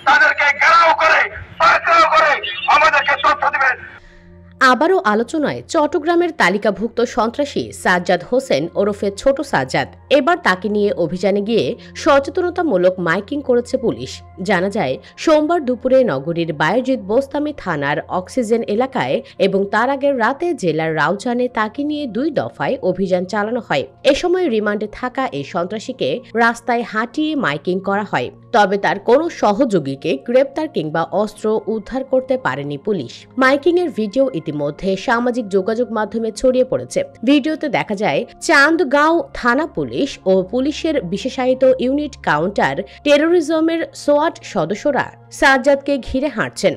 তাদেরকে ঘেরাও করে আমাদেরকে তথ্য দিবেন। আবারও আলোচনায় চট্টগ্রামের তালিকাভুক্ত সন্ত্রাসী সাজ্জাদ হোসেন ওরফে ছোট সাজ্জাদ। এবার তাকে নিয়ে অভিযানে গিয়ে সচেতনতামূলক মাইকিং করেছে পুলিশ। জানা যায়, সোমবার দুপুরে নগরীর বায়েজিদ বোস্তামি থানার অক্সিজেন এলাকায় এবং তার আগের রাতে জেলার রাউজানে তাকে নিয়ে 2 দফায় অভিযান চালানো হয়। এ সময় রিমান্ডে থাকা এই সন্ত্রাসীকে রাস্তায় হাঁটিয়ে মাইকিং করা হয়। তবে তার কোনো সহযোগীকে গ্রেপ্তার কিংবা অস্ত্র উদ্ধার করতে পারেনি পুলিশ। মাইকিং এর ভিডিও ইতিমধ্যে সামাজিক যোগাযোগ মাধ্যমে ছড়িয়ে পড়েছে। ভিডিওতে দেখা যায় চান্দগাঁও থানা পুলিশ ও পুলিশের বিশেষায়িত ইউনিট কাউন্টার টেরোরিজমের সোয়াট সদস্যরা সাজ্জাদকে ঘিরে হাঁটছেন।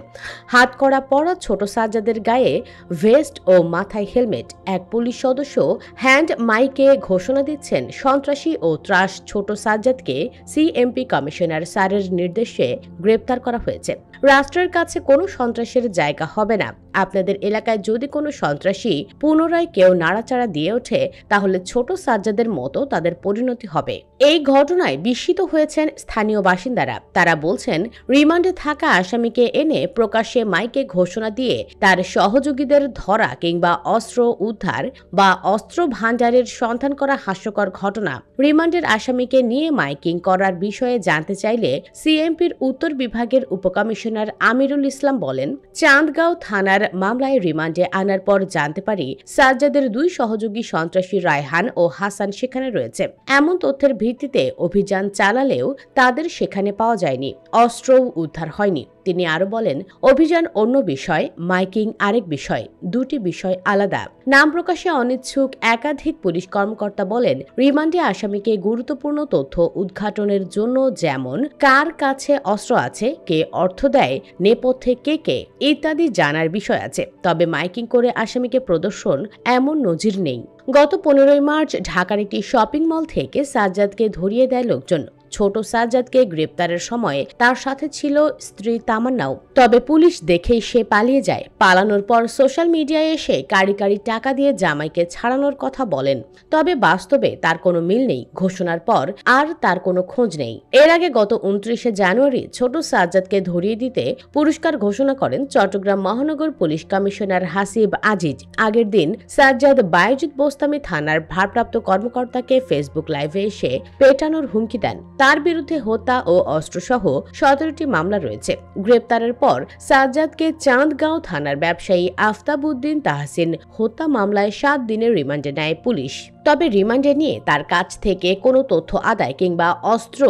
হাত করা পরা ছোট সাজ্জাদের গায়ে ভেস্ট ও মাথায় হেলমেট। এক পুলিশ সদস্য হ্যান্ড মাইকে ঘোষণা দিচ্ছেন, সন্ত্রাসী ও ত্রাস ছোট সাজ্জাদকে সিএমপি কমিশনার স্যারের নির্দেশে গ্রেপ্তার করা হয়েছে। রাষ্ট্রের কাছে কোনো সন্ত্রাসের জায়গা হবে না। আপনাদের এলাকায় যদি কোনো সন্ত্রাসী পুনরায় কেউ নাড়াচাড়া দিয়ে ওঠে, তাহলে ছোট সাজ্জাদের মতো তাদের পরিণতি হবে। এই ঘটনায় বিস্মিত হয়েছেন স্থানীয় বাসিন্দারা। তারা বলছেন, রিমান্ডে থাকা আসামিকে এনে প্রকাশ্যে মাইকে ঘোষণা দিয়ে তার সহযোগীদের ধরা কিংবা অস্ত্র উদ্ধার বা অস্ত্র ভাণ্ডারের সন্ধান করা হাস্যকর ঘটনা। রিমান্ডের আসামিকে নিয়ে মাইকিং করার বিষয়ে জানতে চাইলে সিএমপির উত্তর বিভাগের উপকমিশনার আমিরুল ইসলাম বলেন, চান্দগাঁও থানার মামলায় রিমান্ডে আনার পর জানতে পারি সাজ্জাদের 2 সহযোগী সন্ত্রাসী রায়হান ও হাসান সেখানে রয়েছে। এমন তথ্যের ভিত্তিতে অভিযান চালালেও তাদের সেখানে পাওয়া যায়নি, অস্ত্রও উদ্ধার হয়নি। তিনি আরো বলেন, অভিযান অন্য বিষয়, মাইকিং আরেক বিষয়, 2টি বিষয় আলাদা। নাম প্রকাশে অনিচ্ছুক একাধিক পুলিশ কর্মকর্তা বলেন, রিমান্ডে আসামিকে গুরুত্বপূর্ণ তথ্য উদ্ঘাটনের জন্য, যেমন কার কাছে অস্ত্র আছে, কে অর্থ দেয়, নেপথ্যে কে ইত্যাদি জানার বিষয় আছে। তবে মাইকিং করে আসামিকে প্রদর্শন এমন নজির নেই। গত 15 মার্চ ঢাকার একটি শপিং মল থেকে সাজ্জাদকে ধরিয়ে দেয় লোকজন। ছোট সাজ্জাদকে গ্রেপ্তারের সময় তার সাথে ছিল স্ত্রী তামান্নাও। তবে পুলিশ দেখেই সে পালিয়ে যায়। পালানোর পর সোশ্যাল মিডিয়ায় এসে কারি কারি টাকা দিয়ে জামাইকে ছাড়ানোর কথা বলেন। তবে বাস্তবে তার কোনো মিল নেই। ঘোষণার পর আর তার কোনো খোঁজ নেই। এর আগে গত 29 জানুয়ারি ছোট সাজ্জাদকে ধরিয়ে দিতে পুরস্কার ঘোষণা করেন চট্টগ্রাম মহানগর পুলিশ কমিশনার হাসিব আজিজ। আগের দিন সাজ্জাদ বায়েজিদ বোস্তামি থানার ভারপ্রাপ্ত কর্মকর্তাকে ফেসবুক লাইভে এসে পেটানোর হুমকি দেন। তার বিরুদ্ধে হত্যা ও অস্ত্রসহ 17টি মামলা রয়েছে। গ্রেপ্তারের পর সাজ্জাদকে চান্দগাঁও থানার ব্যবসায়ী আফতাব উদ্দিন তাহসিন হত্যা মামলায় 7 দিনের রিমান্ডে নেয় পুলিশ। তবে রিমান্ডে নিয়ে তার কাছ থেকে কোনো তথ্য আদায় কিংবা অস্ত্র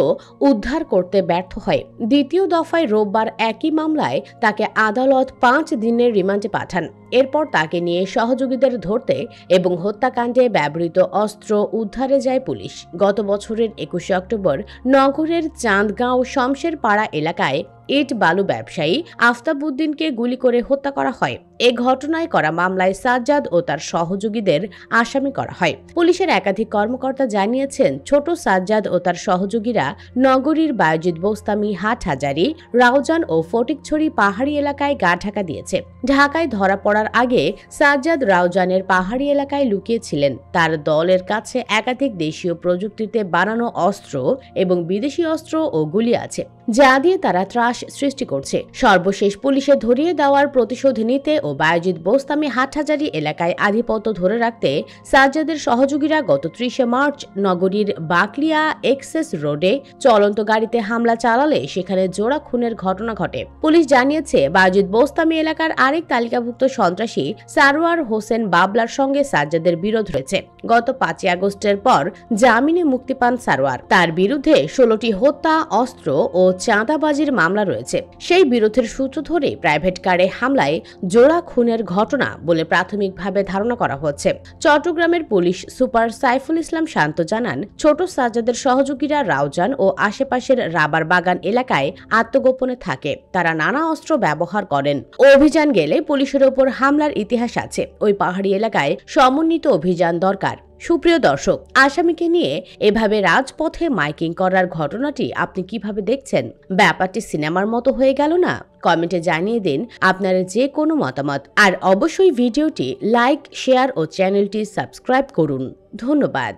উদ্ধার করতে ব্যর্থ হয়। দ্বিতীয় দফায় রোববার একই মামলায় তাকে আদালত 5 দিনের রিমান্ডে পাঠান। এরপর তাকে নিয়ে সহযোগীদের ধরতে এবং হত্যাকাণ্ডে ব্যবহৃত অস্ত্র উদ্ধারে যায় পুলিশ। গত বছরের 21 অক্টোবর নগরের চান্দগাঁও শমশেরপাড়া এলাকায় ইট বালু ব্যবসায়ী আফতাব উদ্দিনকে গুলি করে হত্যা করা হয়। এ ঘটনায় করা মামলায় সাজ্জাদ ও তার সহযোগীদের আসামি করা হয়। পুলিশের একাধিক কর্মকর্তা জানিয়েছেন, ছোট সাজ্জাদ ও তার সহযোগীরা নগরীর বায়েজিদ বোস্তামি, হাটহাজারী, রাউজান ও ফটিকছড়ি পাহাড়ি এলাকায় গা ঢাকা দিয়েছে। ঢাকায় ধরা পড়ার আগে সাজ্জাদ রাউজানের পাহাড়ি এলাকায় লুকিয়েছিলেন। তার দলের কাছে একাধিক দেশীয় প্রযুক্তিতে বানানো অস্ত্র এবং বিদেশি অস্ত্র ও গুলি আছে, যা দিয়ে তারা ত্রাস সৃষ্টি করছে। সর্বশেষ পুলিশে ধরিয়ে দেওয়ার প্রতিশোধ নিতে ও বায়েজিদ বোস্তামি, হাটহাজারী এলাকায় আধিপত্য ধরে রাখতে সাজ্জাদের সহযোগীরা গত 30 মার্চ নগরীর বাকলিয়া এক্সেস রোডে চলন্ত গাড়িতে হামলা চালালে সেখানে জোড়া খুনের ঘটনা ঘটে। পুলিশ জানিয়েছে, বায়েজিদ বোস্তামি এলাকার আরেক তালিকাভুক্ত সন্ত্রাসী সারওয়ার হোসেন বাবলার সঙ্গে সাজ্জাদের বিরোধ রয়েছে। গত 5 আগস্টের পর জামিনে মুক্তি পান সারওয়ার। তার বিরুদ্ধে 16টি হত্যা, অস্ত্র ও চাঁদাবাজির মামলা রয়েছে। সেই বিরোধের সূত্র ধরে প্রাইভেট কারে হামলায় জোড়া খুনের ঘটনা বলে প্রাথমিকভাবে ধারণা করা হচ্ছে। চট্টগ্রামের পুলিশ সুপার সাইফুল ইসলাম শান্ত জানান, ছোট সাজ্জাদের সহযোগীরা রাউজান ও আশেপাশের রাবার বাগান এলাকায় আত্মগোপনে থাকে। তারা নানা অস্ত্র ব্যবহার করেন। অভিযান গেলে পুলিশের ওপর হামলার ইতিহাস আছে। ওই পাহাড়ি এলাকায় সমন্বিত অভিযান দরকার। সুপ্রিয় দর্শক, আসামিকে নিয়ে এভাবে রাজপথে মাইকিং করার ঘটনাটি আপনি কিভাবে দেখছেন? ব্যাপারটি সিনেমার মতো হয়ে গেল না? কমেন্টে জানিয়ে দিন আপনার যে কোনো মতামত। আর অবশ্যই ভিডিওটি লাইক, শেয়ার ও চ্যানেলটি সাবস্ক্রাইব করুন। ধন্যবাদ।